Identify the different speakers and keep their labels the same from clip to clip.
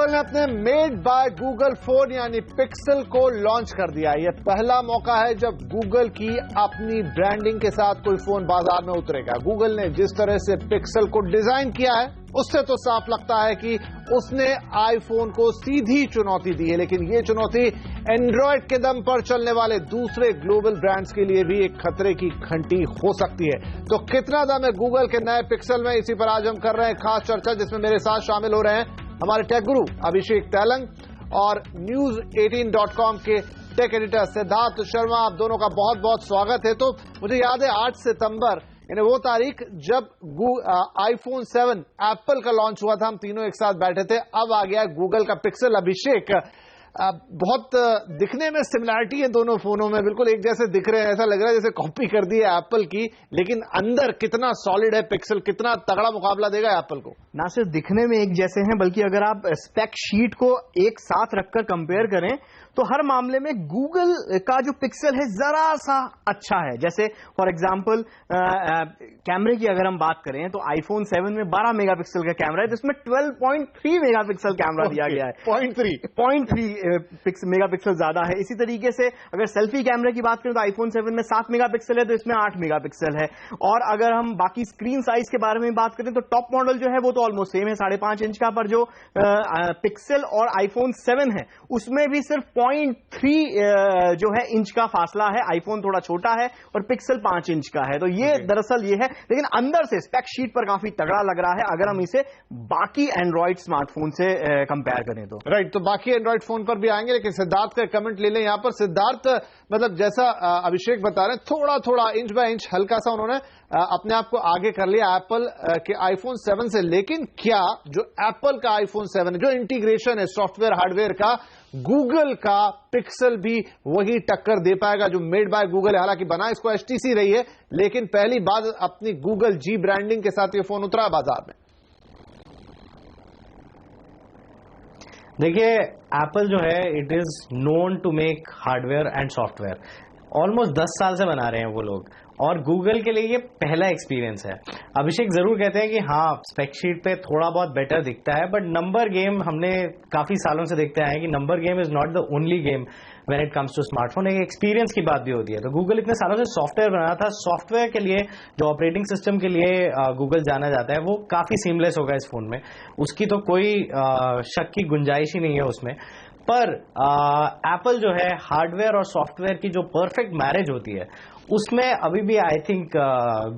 Speaker 1: Google ने अपने made by Google phone यानी पिक्सल को लॉन्च कर दिया। यह पहला मौका है जब गूगल की अपनी ब्रांडिंग के साथ कोई फोन बाजार में उतरेगा। गूगल ने जिस तरह से पिक्सल को डिजाइन किया है उससे तो साफ लगता है कि उसने आईफोन को सीधी चुनौती दी है, लेकिन ये चुनौती एंड्रॉयड के दम पर चलने वाले दूसरे ग्लोबल ब्रांड्स के लिए भी एक खतरे की घंटी हो सकती है। तो कितना दम है गूगल के नए पिक्सल में, इसी पर आज हम कर रहे हैं खास चर्चा, जिसमें मेरे साथ शामिल हो रहे हैं हमारे टेक गुरु अभिषेक तैलंग और news18.com के टेक एडिटर सिद्धार्थ शर्मा। आप दोनों का बहुत बहुत स्वागत है। तो मुझे याद है 8 सितंबर यानी वो तारीख जब आईफोन 7 एप्पल का लॉन्च हुआ था, हम तीनों एक साथ बैठे थे। अब आ गया गूगल का पिक्सल। अभिषेक, बहुत दिखने में सिमिलैरिटी है दोनों फोनों में, बिल्कुल एक जैसे दिख रहे हैं, ऐसा लग रहा है जैसे कॉपी कर दी है एप्पल की, लेकिन अंदर कितना सॉलिड है पिक्सल, कितना तगड़ा मुकाबला देगा एप्पल को।
Speaker 2: ना सिर्फ दिखने में एक जैसे हैं, बल्कि अगर आप स्पेक शीट को एक साथ रखकर कंपेयर करें तो हर मामले में गूगल का जो पिक्सल है जरा सा अच्छा है। जैसे फॉर एग्जांपल कैमरे की अगर हम बात करें तो आईफोन 7 में 12 मेगापिक्सल का कैमरा है, जिसमें 12.3 मेगापिक्सल कैमरा दिया गया है। 0.3 मेगापिक्सल ज्यादा है। इसी तरीके से अगर सेल्फी कैमरे की बात करें तो आईफोन 7 में 7 मेगापिक्सल है, तो इसमें 8 मेगापिक्सल है। और अगर हम बाकी स्क्रीन साइज के बारे में बात करें तो टॉप मॉडल जो है वो तो ऑलमोस्ट सेम है, 5.5 इंच का, पर जो पिक्सल और आईफोन 7 है उसमें भी सिर्फ 0.3 जो है इंच का फासला है। आईफोन थोड़ा छोटा है और पिक्सल 5 इंच का है। तो ये दरअसल ये है, लेकिन अंदर से स्पेक शीट पर काफी तगड़ा लग रहा है अगर हम इसे बाकी एंड्रॉइड स्मार्टफोन से कंपेयर करें तो।
Speaker 1: राइट, तो बाकी एंड्रॉइड फोन पर भी आएंगे, लेकिन सिद्धार्थ का कमेंट ले लें यहां पर। सिद्धार्थ, मतलब जैसा अभिषेक बता रहे हैं, थोड़ा थोड़ा इंच बाय इंच हल्का सा उन्होंने अपने आप को आगे कर लिया एप्पल के आईफोन 7 से। लेकिन क्या जो एप्पल का आईफोन 7 है, जो इंटीग्रेशन है सॉफ्टवेयर हार्डवेयर का, गूगल का पिक्सल भी वही टक्कर दे पाएगा जो मेड बाय गूगल है? हालांकि बना इसको एचटीसी रही है, लेकिन पहली बार अपनी गूगल जी ब्रांडिंग के साथ ये फोन उतरा बाजार में।
Speaker 3: देखिए, एप्पल जो है it is known to make hardware and software. Almost 10 साल से बना रहे हैं वो लोग, और गूगल के लिए ये पहला एक्सपीरियंस है। अभिषेक जरूर कहते हैं कि हाँ स्पेकशीट पे थोड़ा बहुत बेटर दिखता है, बट नंबर गेम हमने काफी सालों से देखते आए हैं कि number game is not the only game when it comes to smartphone. एक एक्सपीरियंस की बात भी होती है। तो गूगल इतने सालों से सॉफ्टवेयर बना था, सॉफ्टवेयर के लिए जो ऑपरेटिंग सिस्टम के लिए गूगल जाना जाता है वो काफी सीमलेस होगा इस फोन में, उसकी तो कोई शक की गुंजाइश ही नहीं है उसमें। पर एप्पल जो है हार्डवेयर और सॉफ्टवेयर की जो परफेक्ट मैरिज होती है उसमें अभी भी आई थिंक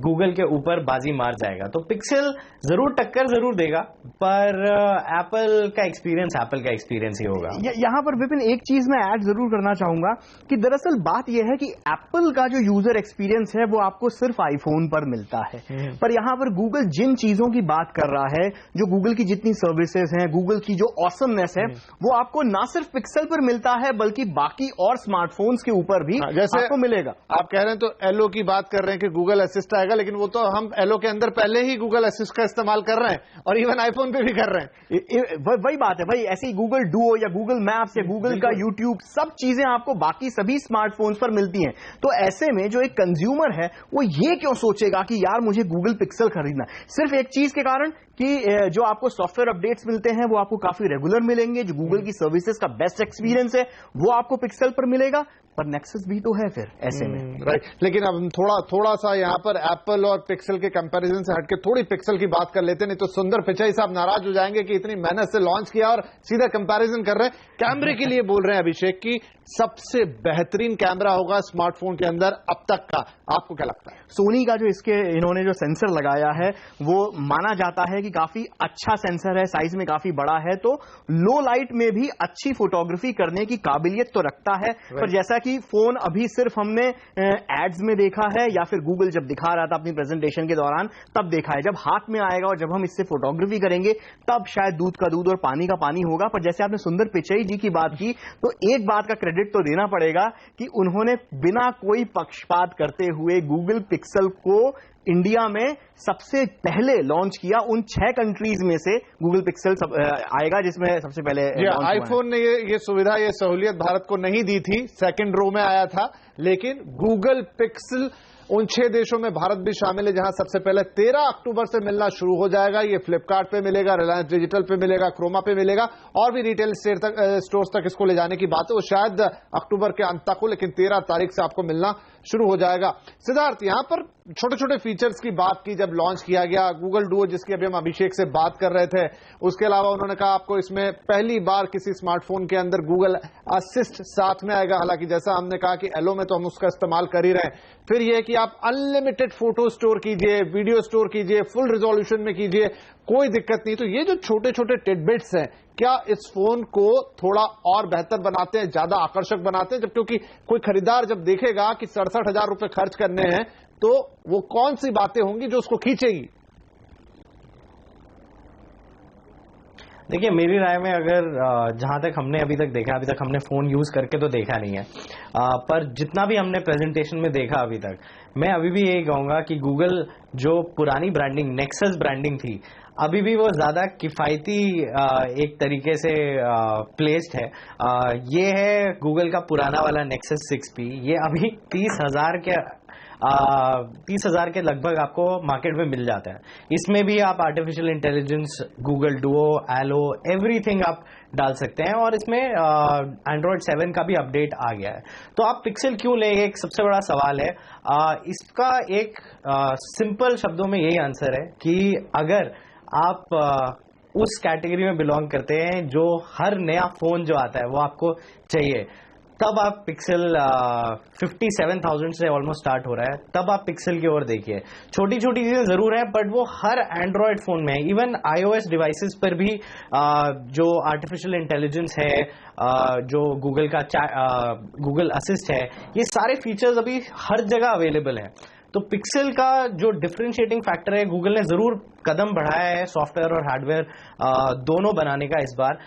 Speaker 3: गूगल के ऊपर बाजी मार जाएगा। तो पिक्सल जरूर टक्कर जरूर देगा, पर एप्पल का एक्सपीरियंस ही होगा।
Speaker 2: यहां पर विपिन एक चीज मैं ऐड जरूर करना चाहूंगा कि दरअसल बात यह है कि एप्पल का जो यूजर एक्सपीरियंस है वो आपको सिर्फ आईफोन पर मिलता है, पर यहां पर गूगल जिन चीजों की बात कर रहा है, जो गूगल की जितनी सर्विसेज हैं, गूगल की जो ऑसमनेस है, वो आपको ना सिर्फ पिक्सल पर मिलता है बल्कि बाकी और स्मार्टफोन्स के ऊपर भी जैसे आपको मिलेगा।
Speaker 1: आप कह रहे हैं तो एलो की बात कर रहे हैं कि गूगल असिस्ट आएगा, लेकिन वो तो हम एलो के अंदर पहले ही गूगल असिस्ट का इस्तेमाल कर रहे हैं और इवन आईफोन पे भी कर रहे हैं।
Speaker 2: वही बात है भाई, ऐसे ही गूगल डुओ या गूगल मैप्स या गूगल का यूट्यूब, सब चीजें आपको बाकी सभी स्मार्टफोन्स पर मिलती हैं। तो ऐसे में जो एक कंज्यूमर है वो ये क्यों सोचेगा कि यार मुझे गूगल पिक्सल खरीदना, सिर्फ एक चीज के कारण कि जो आपको सॉफ्टवेयर अपडेट्स मिलते हैं वो आपको काफी रेगुलर मिलेंगे, जो गूगल की सर्विसेज का बेस्ट एक्सपीरियंस है वो आपको पिक्सल पर मिलेगा, पर नेक्सस भी तो है फिर ऐसे में।
Speaker 1: राइट, लेकिन अब थोड़ा सा यहां पर एप्पल और पिक्सल के कंपैरिजन से हटके थोड़ी पिक्सल की बात कर लेते, नहीं तो सुंदर पिचाई साहब नाराज हो जाएंगे कि इतनी मेहनत से लॉन्च किया और सीधा कंपैरिजन कर रहे हैं। कैमरे के लिए बोल रहे हैं अभिषेक की सबसे बेहतरीन कैमरा होगा स्मार्टफोन के अंदर अब तक का, आपको क्या लगता है?
Speaker 2: सोनी का जो इन्होंने जो सेंसर लगाया है वो माना जाता है कि काफी अच्छा सेंसर है, साइज में काफी बड़ा है, तो लो लाइट में भी अच्छी फोटोग्राफी करने की काबिलियत तो रखता है। पर जैसा कि फोन अभी सिर्फ हमने एड्स में देखा है या फिर गूगल जब दिखा रहा था अपनी प्रेजेंटेशन के दौरान तब देखा है, जब हाथ में आएगा और जब हम इससे फोटोग्राफी करेंगे तब शायद दूध का दूध और पानी का पानी होगा। पर जैसे आपने सुंदर पिचई जी की बात की, तो एक बात का क्रेडिट तो देना पड़ेगा कि उन्होंने बिना कोई पक्षपात करते हुए गूगल पिक्सल को इंडिया में सबसे पहले लॉन्च किया। उन 6 कंट्रीज में से गूगल पिक्सल आएगा जिसमें सबसे पहले
Speaker 1: आईफोन ने ये सुविधा, ये सहूलियत भारत को नहीं दी थी, सेकंड रो में आया था, लेकिन गूगल पिक्सल उन 6 देशों में भारत भी शामिल है, जहां सबसे पहले 13 अक्टूबर से मिलना शुरू हो जाएगा। ये फ्लिपकार्ट पे मिलेगा, रिलायंस डिजिटल पे मिलेगा, क्रोमा पे मिलेगा और भी रिटेल स्टोर्स तक इसको ले जाने की बात है। वो शायद अक्टूबर के अंत तक हो, लेकिन 13 तारीख से आपको मिलना शुरू हो जाएगा। सिद्धार्थ, यहां पर छोटे छोटे फीचर्स की बात की जब लॉन्च किया गया, गूगल डुओ जिसकी अभी हम अभिषेक से बात कर रहे थे, उसके अलावा उन्होंने कहा आपको इसमें पहली बार किसी स्मार्टफोन के अंदर गूगल असिस्ट साथ में आएगा। हालांकि जैसा हमने कहा कि एलो में तो हम उसका इस्तेमाल कर ही रहे हैं। फिर यह कि आप अनलिमिटेड फोटो स्टोर कीजिए, वीडियो स्टोर कीजिए, फुल रिजोल्यूशन में कीजिए, कोई दिक्कत नहीं। तो ये जो छोटे छोटे टिडबिट्स हैं, क्या इस फोन को थोड़ा और बेहतर बनाते हैं, ज्यादा आकर्षक बनाते हैं? जब क्योंकि कोई खरीदार जब देखेगा कि 67,000 रुपए खर्च करने हैं, तो वो कौन सी बातें होंगी जो उसको खींचेगी?
Speaker 3: देखिए, मेरी राय में अगर जहां तक हमने अभी तक हमने फोन यूज करके तो देखा नहीं है, पर जितना भी हमने प्रेजेंटेशन में देखा अभी तक, मैं अभी भी यही कहूंगा कि गूगल जो पुरानी ब्रांडिंग नेक्सस ब्रांडिंग थी, अभी भी वो ज्यादा किफायती एक तरीके से प्लेस्ड है। ये है गूगल का पुराना वाला नेक्सस 6P। ये अभी 30,000 के लगभग आपको मार्केट में मिल जाता है। इसमें भी आप artificial intelligence, Google Duo, Allo, everything आप डाल सकते हैं और इसमें एंड्रॉयड 7 का भी अपडेट आ गया है। तो आप पिक्सल क्यों लेंगे, एक सबसे बड़ा सवाल है। इसका एक सिंपल शब्दों में यही आंसर है कि अगर आप उस कैटेगरी में बिलोंग करते हैं जो हर नया फोन जो आता है वो आपको चाहिए, तब आप पिक्सल 57,000 से ऑलमोस्ट स्टार्ट हो रहा है, तब आप पिक्सल की ओर देखिए। छोटी छोटी चीजें जरूर हैं, बट वो हर एंड्रॉयड फोन में है। इवन iOS डिवाइसेस पर भी जो आर्टिफिशियल इंटेलिजेंस है, जो गूगल का गूगल असिस्ट है, ये सारे फीचर्स अभी हर जगह अवेलेबल है। तो पिक्सल का जो डिफरेंशिएटिंग फैक्टर है, गूगल ने जरूर कदम बढ़ाया है सॉफ्टवेयर और हार्डवेयर दोनों बनाने का इस बार,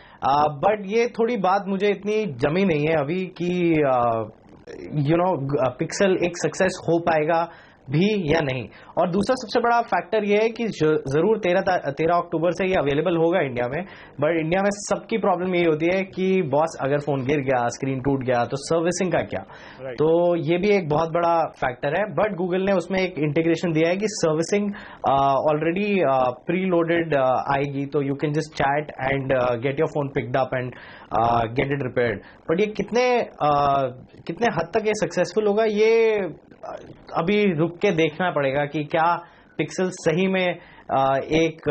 Speaker 3: बट ये थोड़ी बात मुझे इतनी जमी नहीं है अभी कि पिक्सल एक सक्सेस हो पाएगा भी या नहीं। और दूसरा सबसे बड़ा फैक्टर यह है कि जरूर 13 अक्टूबर से ये अवेलेबल होगा इंडिया में, बट इंडिया में सबकी प्रॉब्लम यही होती है कि बॉस अगर फोन गिर गया, स्क्रीन टूट गया, तो सर्विसिंग का क्या? तो ये भी एक बहुत बड़ा फैक्टर है। बट गूगल ने उसमें एक इंटीग्रेशन दिया है कि सर्विसिंग ऑलरेडी प्री लोडेड आएगी, तो you can just chat and get your phone picked up and get it repaired. But ये कितने हद तक ये सक्सेसफुल होगा, ये अभी रुक के देखना पड़ेगा कि क्या पिक्सल सही में एक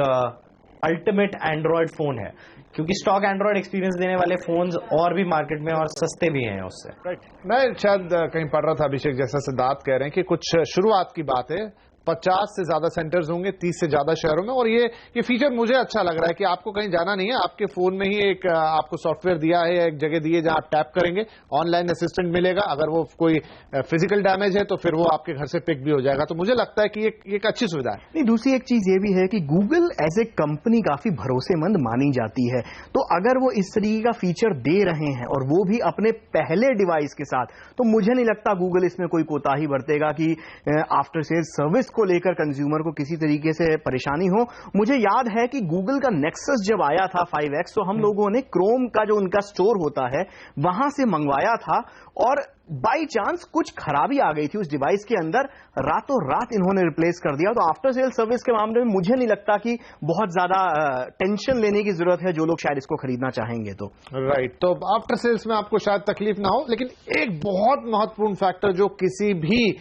Speaker 3: अल्टीमेट एंड्रॉयड फोन है, क्योंकि स्टॉक एंड्रॉयड एक्सपीरियंस देने वाले फोन्स और भी मार्केट में और सस्ते भी हैं उससे।
Speaker 1: मैं शायद कहीं पढ़ रहा था अभिषेक, जैसा सिद्धार्थ कह रहे हैं कि कुछ शुरुआत की बात है, 50 से ज्यादा सेंटर्स होंगे 30 से ज्यादा शहरों में। और ये फीचर मुझे अच्छा लग रहा है कि आपको कहीं जाना नहीं है, आपके फोन में ही एक आपको सॉफ्टवेयर दिया है, एक जगह दी है जहां आप टैप करेंगे, ऑनलाइन असिस्टेंट मिलेगा। अगर वो कोई फिजिकल डैमेज है तो फिर वो आपके घर से पिक भी हो जाएगा। तो मुझे लगता है कि एक अच्छी सुविधा है।
Speaker 2: नहीं, दूसरी एक चीज ये भी है कि गूगल एज ए कंपनी काफी भरोसेमंद मानी जाती है, तो अगर वो इस तरीके का फीचर दे रहे हैं और वो भी अपने पहले डिवाइस के साथ, तो मुझे नहीं लगता गूगल इसमें कोई कोताही बरतेगा कि आफ्टर सेल सर्विस को लेकर कंज्यूमर को किसी तरीके से परेशानी हो। मुझे याद है कि गूगल का नेक्सस जब आया था 5X, तो हम लोगों ने क्रोम का जो उनका स्टोर होता है वहां से मंगवाया था, और बाई चांस कुछ खराबी आ गई थी उस डिवाइस के अंदर, रातों रात इन्होंने रिप्लेस कर दिया। तो आफ्टर सेल सर्विस के मामले में मुझे नहीं लगता कि बहुत ज्यादा टेंशन लेने की जरूरत है जो लोग शायद इसको खरीदना चाहेंगे। तो
Speaker 1: राइट, तो आफ्टर सेल्स में आपको शायद तकलीफ ना हो, लेकिन एक बहुत महत्वपूर्ण फैक्टर जो किसी भी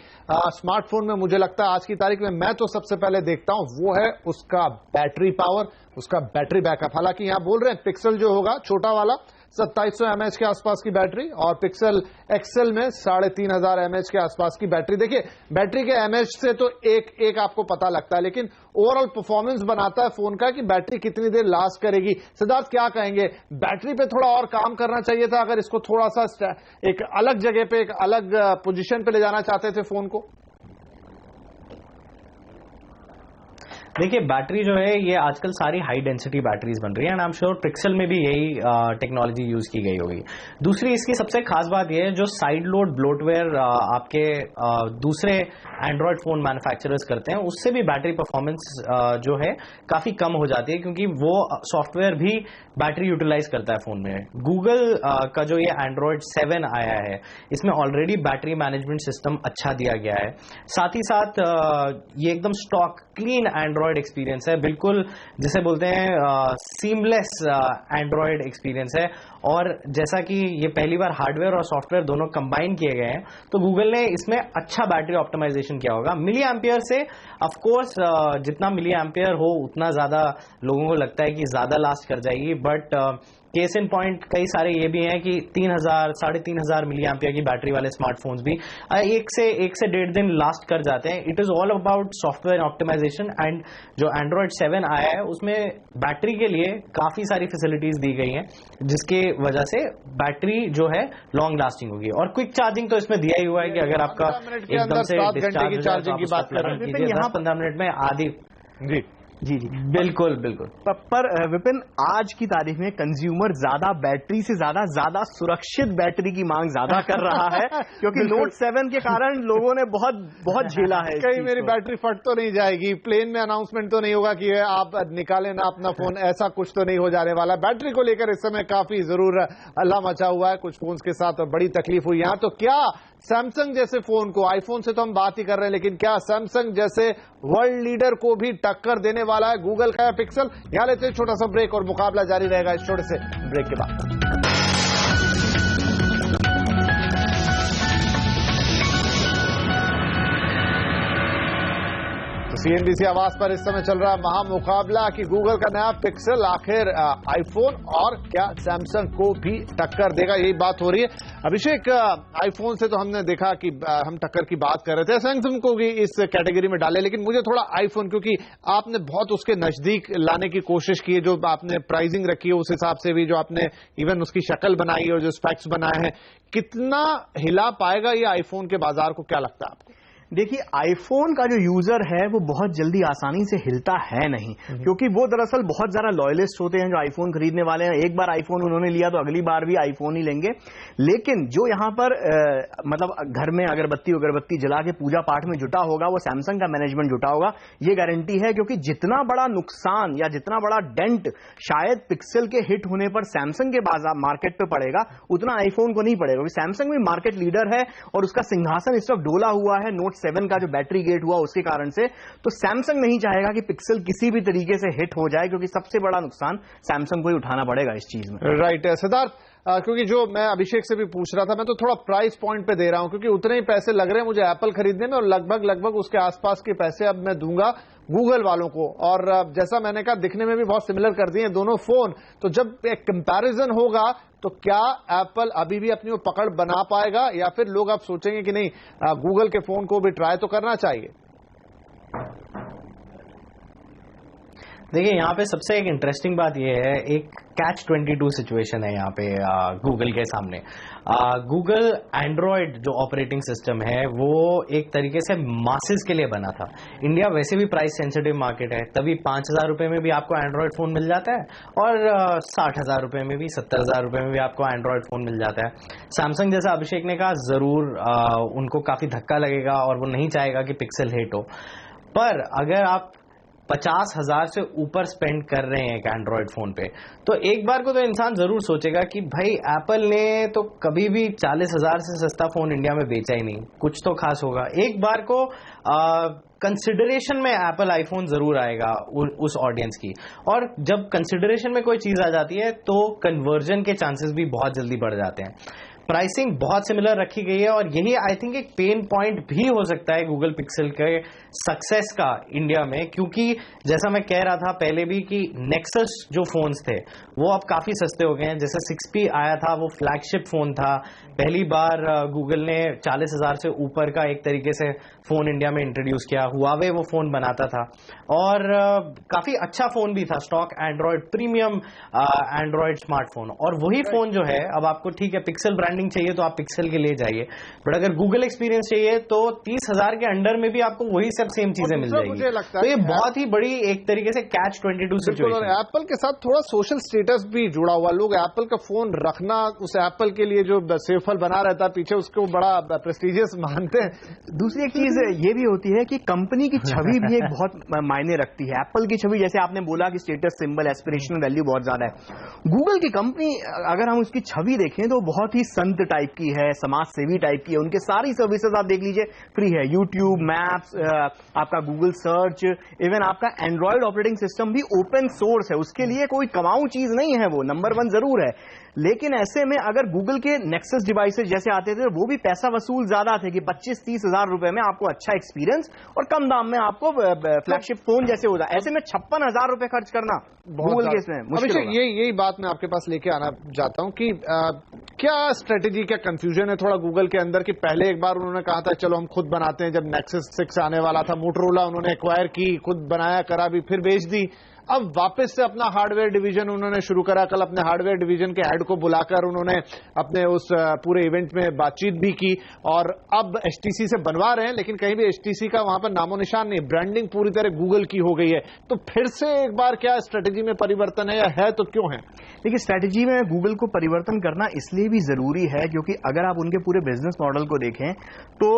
Speaker 1: स्मार्टफोन में मुझे लगता है आज की तारीख में मैं तो सबसे पहले देखता हूं, वो है उसका बैटरी पावर, उसका बैटरी बैकअप। हालांकि यहां बोल रहे हैं पिक्सल जो होगा छोटा वाला 2700 mAh के आसपास की बैटरी, और पिक्सल एक्सेल में 3500 mAh के आसपास की बैटरी। देखिए, बैटरी के mAh से तो एक आपको पता लगता है, लेकिन ओवरऑल परफॉर्मेंस बनाता है फोन का कि बैटरी कितनी देर लास्ट करेगी। सिद्धार्थ, क्या कहेंगे, बैटरी पे थोड़ा और काम करना चाहिए था अगर इसको थोड़ा सा एक अलग जगह पे, एक अलग पोजीशन पे ले जाना चाहते थे फोन को?
Speaker 3: देखिए बैटरी जो है ये आजकल सारी हाई डेंसिटी बैटरीज बन रही है and I am sure pixel में भी यही टेक्नोलॉजी यूज की गई होगी। दूसरी इसकी सबसे खास बात यह है जो साइड लोड ब्लोटवेयर आपके दूसरे एंड्रॉयड फोन मैन्युफैक्चरर्स करते हैं उससे भी बैटरी परफॉर्मेंस जो है काफी कम हो जाती है क्योंकि वो सॉफ्टवेयर भी बैटरी यूटिलाइज करता है फोन में। गूगल का जो ये एंड्रॉयड 7 आया है इसमें ऑलरेडी बैटरी मैनेजमेंट सिस्टम अच्छा दिया गया है। साथ ही साथ ये एकदम स्टॉक क्लीन एंड्रॉयड एक्सपीरियंस है, बिल्कुल जिसे बोलते हैं सीमलेस एंड्रॉयड एक्सपीरियंस है। और जैसा कि ये पहली बार हार्डवेयर और सॉफ्टवेयर दोनों कंबाइन किए गए हैं तो गूगल ने इसमें अच्छा बैटरी ऑप्टिमाइजेशन किया होगा। मिली एम्पियर से ऑफ कोर्स जितना मिली एम्पियर हो उतना ज्यादा लोगों को लगता है कि ज्यादा लास्ट कर जाएगी, बट केस इन पॉइंट कई सारे ये भी हैं कि 3000 3500 मिली एम्पियर की बैटरी वाले स्मार्टफोन्स भी एक से 1.5 दिन लास्ट कर जाते हैं। It is all about software optimization and जो एंड्रॉयड 7 आया है उसमें बैटरी के लिए काफी सारी फैसिलिटीज दी गई हैं जिसके वजह से बैटरी जो है लॉन्ग लास्टिंग होगी। और क्विक चार्जिंग तो इसमें दिया ही हुआ है कि अगर आपका एकदम से डिस्चार्ज हो जाए तो आप उसका प्लग इन कीजिए 10-15 मिनट में आधी।
Speaker 2: जी
Speaker 3: बिल्कुल बिल्कुल।
Speaker 2: पर विपिन आज की तारीख में कंज्यूमर ज्यादा बैटरी से ज्यादा सुरक्षित बैटरी की मांग ज्यादा कर रहा है क्योंकि नोट 7 के कारण लोगों ने बहुत झेला है।
Speaker 1: कहीं मेरी बैटरी फट तो नहीं जाएगी, प्लेन में अनाउंसमेंट तो नहीं होगा कि आप निकालें ना अपना फोन, ऐसा कुछ तो नहीं हो जाने वाला। बैटरी को लेकर इस समय काफी जरूर हल्ला मचा हुआ है, कुछ फोन के साथ बड़ी तकलीफ हुई है। तो क्या सैमसंग जैसे फोन को, आईफोन से तो हम बात ही कर रहे हैं, लेकिन क्या सैमसंग जैसे वर्ल्ड लीडर को भी टक्कर देने वाला है गूगल का पिक्सल? यहां लेते हैं छोटा सा ब्रेक और मुकाबला जारी रहेगा इस छोटे से ब्रेक के बाद। सीएनबीसी आवाज पर इस समय चल रहा है महामुकाबला कि गूगल का नया पिक्सल आखिर आईफोन और क्या सैमसंग को भी टक्कर देगा, यही बात हो रही है। अभिषेक, आईफोन से तो हमने देखा कि हम टक्कर की बात कर रहे थे, सैमसंग को भी इस कैटेगरी में डाले, लेकिन मुझे थोड़ा आईफोन, क्योंकि आपने बहुत उसके नजदीक लाने की कोशिश की है, जो आपने प्राइसिंग रखी है उस हिसाब से भी, जो आपने इवन उसकी शक्ल बनाई है और जो स्पेक्स बनाए हैं, कितना हिला पाएगा ये आईफोन के बाजार को, क्या लगता है आपको?
Speaker 2: देखिए आईफोन का जो यूजर है वो बहुत जल्दी आसानी से हिलता है नहीं, क्योंकि वो दरअसल बहुत ज्यादा लॉयलिस्ट होते हैं जो आईफोन खरीदने वाले हैं। एक बार आईफोन उन्होंने लिया तो अगली बार भी आईफोन ही लेंगे। लेकिन जो यहां पर मतलब घर में अगरबत्ती जला के पूजा पाठ में जुटा होगा वो सैमसंग का मैनेजमेंट जुटा होगा, ये गारंटी है। क्योंकि जितना बड़ा नुकसान या जितना बड़ा डेंट शायद पिक्सल के हिट होने पर सैमसंग के बाजार मार्केट पे पड़ेगा उतना आईफोन को नहीं पड़ेगा, क्योंकि सैमसंग भी मार्केट लीडर है और उसका सिंहासन इस वक्त डोला हुआ है नोट 7 का जो बैटरी गेट हुआ उसके कारण से। तो सैमसंग नहीं चाहेगा कि पिक्सल किसी भी तरीके से हिट हो जाए, क्योंकि सबसे बड़ा नुकसान सैमसंग को ही उठाना पड़ेगा इस चीज में।
Speaker 1: राइट सिद्धार्थ, क्योंकि जो मैं अभिषेक से भी पूछ रहा था, मैं तो थोड़ा प्राइस पॉइंट पे दे रहा हूं, क्योंकि उतने ही पैसे लग रहे हैं मुझे एप्पल खरीदने में और लगभग उसके आसपास के पैसे अब मैं दूंगा गूगल वालों को। और जैसा मैंने कहा दिखने में भी बहुत सिमिलर कर दिए दोनों फोन, तो जब एक कंपैरिजन होगा तो क्या एप्पल अभी भी अपनी वो पकड़ बना पाएगा, या फिर लोग अब सोचेंगे कि नहीं गूगल के फोन को भी ट्राई तो करना चाहिए?
Speaker 3: देखिए यहाँ पे सबसे एक इंटरेस्टिंग बात यह है, एक कैच 22 सिचुएशन है यहाँ पे गूगल के सामने। गूगल एंड्रॉयड जो ऑपरेटिंग सिस्टम है वो एक तरीके से मासेस के लिए बना था। इंडिया वैसे भी प्राइस सेंसिटिव मार्केट है, तभी 5000 रुपए में भी आपको एंड्रॉयड फोन मिल जाता है और 60,000 रुपए में भी, 70,000 रुपए में भी आपको एंड्रॉयड फोन मिल जाता है। सैमसंग जैसा अभिषेक ने कहा जरूर उनको काफी धक्का लगेगा और वो नहीं चाहेगा कि पिक्सल हिट हो, पर अगर आप 50,000 से ऊपर स्पेंड कर रहे हैं एक एंड्रॉयड फोन पे, तो एक बार को तो इंसान जरूर सोचेगा कि भाई एप्पल ने तो कभी भी 40,000 से सस्ता फोन इंडिया में बेचा ही नहीं, कुछ तो खास होगा। एक बार को कंसिडरेशन में एप्पल आईफोन जरूर आएगा उस ऑडियंस की, और जब कंसिडरेशन में कोई चीज आ जाती है तो कन्वर्जन के चांसेस भी बहुत जल्दी बढ़ जाते हैं। प्राइसिंग बहुत सिमिलर रखी गई है और यही आई थिंक एक पेन पॉइंट भी हो सकता है गूगल पिक्सल के सक्सेस का इंडिया में, क्योंकि जैसा मैं कह रहा था पहले भी कि नेक्सस जो फोन्स थे वो अब काफी सस्ते हो गए हैं। जैसे 6P आया था, वो फ्लैगशिप फोन था, पहली बार गूगल ने 40,000 से ऊपर का एक तरीके से फोन इंडिया में इंट्रोड्यूस किया। हुआवे वो फोन बनाता था और काफी अच्छा फोन भी था, stock Android premium Android smartphone. और वही फोन जो है अब आपको, ठीक है पिक्सल ब्रांड ब्रांडिंग चाहिए तो आप पिक्सल के लिए जाइए, बट अगर गूगल एक्सपीरियंस चाहिए तो 30,000 के अंडर में भी आपको वही सब सेम चीजें मिल जाएगी।
Speaker 1: मुझे लगता है
Speaker 3: तो ये बहुत ही बड़ी एक तरीके से कैच 22 सिचुएशन।
Speaker 1: एप्पल के साथ थोड़ा सोशल स्टेटस भी जुड़ा हुआ, लोग एप्पल का फोन रखना, उस एप्पल के लिए जो सेफल बना रहता है पीछे, उसको बड़ा प्रेस्टिजियस मानते हैं।
Speaker 2: दूसरी एक चीज ये भी होती है कि कंपनी की छवि भी एक बहुत मायने रखती है। एप्पल की छवि, जैसे आपने बोला कि स्टेटस सिंबल, एस्पिरेशनल वैल्यू बहुत ज्यादा है। गूगल की कंपनी, अगर हम उसकी छवि देखें तो बहुत ही संत टाइप की है, समाज सेवी टाइप की है। उनके सारी सर्विसेज आप देख लीजिए फ्री है, यूट्यूब, मैप्स, आपका गूगल सर्च, इवन आपका एंड्रॉइड ऑपरेटिंग सिस्टम भी ओपन सोर्स है। उसके लिए कोई कमाऊ चीज नहीं है, वो नंबर 1 जरूर है। लेकिन ऐसे में अगर गूगल के नेक्सस डिवाइसेज जैसे आते थे, वो भी पैसा वसूल ज्यादा थे कि 25-30 हजार रुपए में आपको अच्छा एक्सपीरियंस और कम दाम में आपको फ्लैगशिप फोन जैसे हो जाए। ऐसे में 56,000 रुपए खर्च करना गूगल के इसमें मुश्किल होगा।
Speaker 1: यही बात मैं आपके पास लेके आना चाहता हूं कि क्या स्ट्रेटेजी, क्या कंफ्यूजन है थोड़ा गूगल के अंदर कि पहले एक बार उन्होंने कहा था चलो हम खुद बनाते हैं, जब नेक्सस 6 आने वाला था, मोटोरोला उन्होंने एक्वायर की, खुद बनाया करा भी, फिर बेच दी। अब वापस से अपना हार्डवेयर डिवीजन उन्होंने शुरू करा। कल अपने हार्डवेयर डिवीजन के हेड को बुलाकर उन्होंने अपने उस पूरे इवेंट में बातचीत भी की, और अब एचटीसी से बनवा रहे हैं, लेकिन कहीं भी एचटीसी का वहां पर नामो निशान नहीं। ब्रांडिंग पूरी तरह गूगल की हो गई है। तो फिर से एक बार क्या स्ट्रेटेजी में परिवर्तन है, या है तो क्यों है?
Speaker 2: देखिए, स्ट्रेटेजी में गूगल को परिवर्तन करना इसलिए भी जरूरी है क्योंकि अगर आप उनके पूरे बिजनेस मॉडल को देखें तो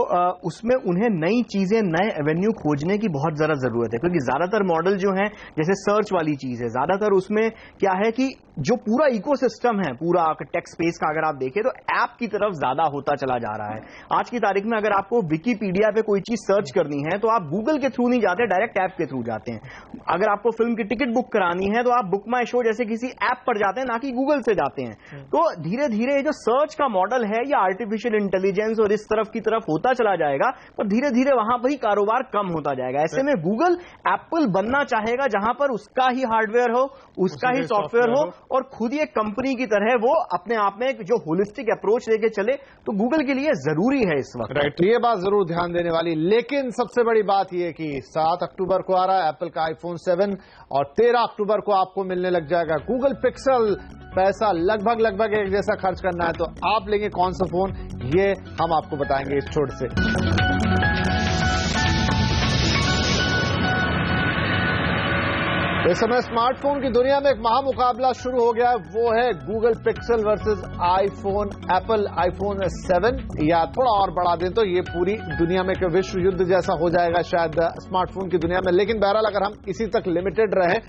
Speaker 2: उसमें उन्हें नई चीजें, नए एवेन्यू खोजने की बहुत ज्यादा जरूरत है। क्योंकि ज्यादातर मॉडल जो है, जैसे सर्च वाली चीज है, ज्यादातर उसमें क्या है कि जो पूरा इकोसिस्टम है, पूरा टेक्स्ट स्पेस का अगर आप देखें तो ऐप की तरफ ज्यादा होता चला जा रहा है। आज की तारीख में अगर आपको विकिपीडिया पे कोई चीज सर्च करनी है तो आप गूगल के थ्रू नहीं जाते, डायरेक्ट ऐप के थ्रू जाते हैं। अगर आपको फिल्म की टिकट बुक करानी है तो आप बुक माई शो जैसे किसी ऐप पर जाते हैं, ना कि गूगल से जाते हैं। तो धीरे धीरे जो सर्च का मॉडल है या आर्टिफिशियल इंटेलिजेंस और इस तरफ की तरफ होता चला जाएगा, और धीरे धीरे वहां पर ही कारोबार कम होता जाएगा। ऐसे में गूगल एप्पल बनना चाहेगा जहां पर उसका ही हार्डवेयर हो, उसका ही सॉफ्टवेयर हो, और खुद ही एक कंपनी की तरह वो अपने आप में जो होलिस्टिक अप्रोच लेके चले, तो गूगल के लिए जरूरी है इस वक्त।
Speaker 1: राइट, ये बात जरूर ध्यान देने वाली। लेकिन सबसे बड़ी बात यह कि 7 अक्टूबर को आ रहा है एप्पल का आईफोन 7, और 13 अक्टूबर को आपको मिलने लग जाएगा गूगल पिक्सल। पैसा लगभग एक जैसा खर्च करना है, तो आप लेंगे कौन सा फोन, ये हम आपको बताएंगे इस छोटे से। इस समय स्मार्टफोन की दुनिया में एक महामुकाबला शुरू हो गया है, वो है Google pixel versus iPhone, Apple iPhone 7, या थोड़ा और बढ़ा दें तो ये पूरी दुनिया में एक विश्व युद्ध जैसा हो जाएगा शायद स्मार्टफोन की दुनिया में। लेकिन बहरहाल अगर हम इसी तक लिमिटेड रहे,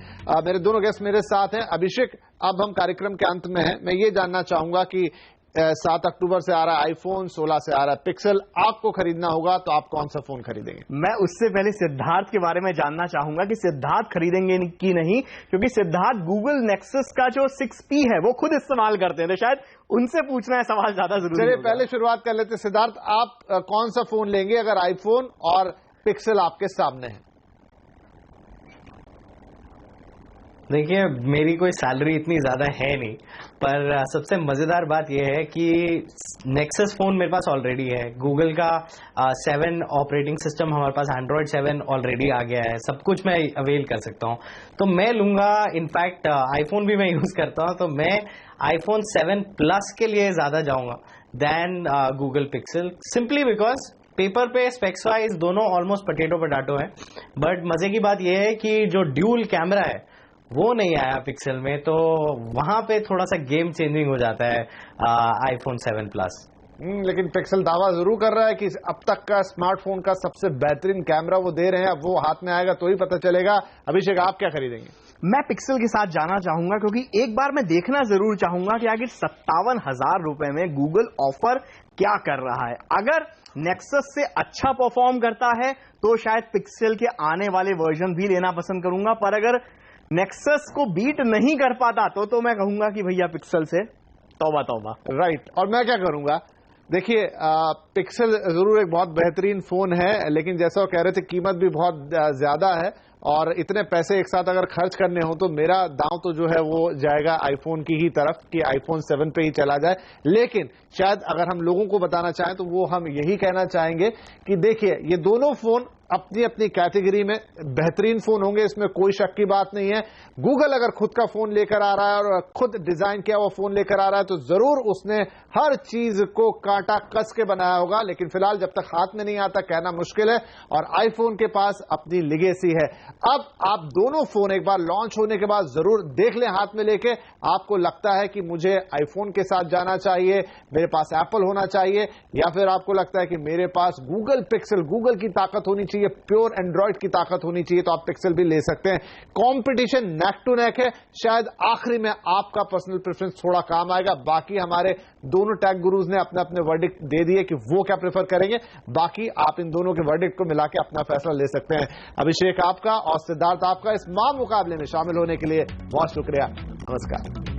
Speaker 1: मेरे दोनों गेस्ट मेरे साथ हैं। अभिषेक, अब हम कार्यक्रम के अंत में हैं, मैं ये जानना चाहूंगा कि 7 अक्टूबर से आ रहा है आईफोन, 16 से आ रहा है पिक्सल, आपको खरीदना होगा तो आप कौन सा फोन खरीदेंगे?
Speaker 2: मैं उससे पहले सिद्धार्थ के बारे में जानना चाहूंगा कि सिद्धार्थ खरीदेंगे कि नहीं, क्योंकि सिद्धार्थ गूगल नेक्सस का जो 6P है वो खुद इस्तेमाल करते हैं, तो शायद उनसे पूछना है सवाल ज्यादा जरूरी है।
Speaker 1: चलिए पहले शुरुआत कर लेते हैं। सिद्धार्थ, आप कौन सा फोन लेंगे अगर आईफोन और पिक्सल आपके सामने है?
Speaker 3: देखिए, मेरी कोई सैलरी इतनी ज्यादा है नहीं, पर सबसे मजेदार बात यह है कि नेक्सस फोन मेरे पास ऑलरेडी है। गूगल का 7 ऑपरेटिंग सिस्टम हमारे पास, एंड्रॉयड 7 ऑलरेडी आ गया है, सब कुछ मैं अवेल कर सकता हूं। तो मैं लूंगा, इनफैक्ट आईफोन भी मैं यूज करता हूं, तो मैं आईफोन 7 प्लस के लिए ज्यादा जाऊंगा then Google Pixel, simply because paper पे स्पेक्स वाइज दोनों ऑलमोस्ट पटेटो पटाटो है। बट मजे की बात यह है कि जो ड्यूल कैमरा है वो नहीं आया पिक्सल में, तो वहां पे थोड़ा सा गेम चेंजिंग हो जाता है आईफोन 7 प्लस।
Speaker 1: लेकिन पिक्सल दावा जरूर कर रहा है कि अब तक का स्मार्टफोन का सबसे बेहतरीन कैमरा वो दे रहे हैं, अब वो हाथ में आएगा तो ही पता चलेगा। अभिषेक, आप क्या खरीदेंगे?
Speaker 2: मैं पिक्सल के साथ जाना चाहूंगा, क्योंकि एक बार मैं देखना जरूर चाहूंगा कि आखिर 57,000 रुपए में गूगल ऑफर क्या कर रहा है। अगर नेक्सस से अच्छा परफॉर्म करता है तो शायद पिक्सल के आने वाले वर्जन भी लेना पसंद करूंगा, पर अगर नेक्सस को बीट नहीं कर पाता तो मैं कहूंगा कि भैया पिक्सल से तौबा तौबा।
Speaker 1: राइट, और मैं क्या करूंगा? देखिए, पिक्सल जरूर एक बहुत बेहतरीन फोन है, लेकिन जैसा वो कह रहे थे कीमत भी बहुत ज्यादा है, और इतने पैसे एक साथ अगर खर्च करने हो तो मेरा दांव तो जो है वो जाएगा आईफोन की ही तरफ कि आईफोन 7 पे ही चला जाए। लेकिन शायद अगर हम लोगों को बताना चाहें तो वो हम यही कहना चाहेंगे कि देखिए, ये दोनों फोन अपनी अपनी कैटेगरी में बेहतरीन फोन होंगे, इसमें कोई शक की बात नहीं है। गूगल अगर खुद का फोन लेकर आ रहा है और खुद डिजाइन किया हुआ फोन लेकर आ रहा है तो जरूर उसने हर चीज को कांटा कस के बनाया होगा, लेकिन फिलहाल जब तक हाथ में नहीं आता कहना मुश्किल है। और आईफोन के पास अपनी लिगेसी है। अब आप दोनों फोन एक बार लॉन्च होने के बाद जरूर देख लें हाथ में लेके। आपको लगता है कि मुझे आईफोन के साथ जाना चाहिए, मेरे पास एप्पल होना चाहिए, या फिर आपको लगता है कि मेरे पास गूगल पिक्सल, गूगल की ताकत होनी चाहिए, प्योर एंड्रॉइड की ताकत होनी चाहिए, तो आप पिक्सल भी ले सकते हैं। कंपटीशन नेक टू नेक है। शायद आखिरी में आपका पर्सनल प्रेफरेंस थोड़ा काम आएगा। बाकी हमारे दोनों टेक गुरुज ने अपने अपने वर्डिक्ट दे दिए कि वो क्या प्रेफर करेंगे। बाकी आप इन दोनों के वर्डिक्ट को मिला के अपना फैसला ले सकते हैं। अभिषेक आपका और सिद्धार्थ आपका इस मुकाबले में शामिल होने के लिए बहुत शुक्रिया। नमस्कार।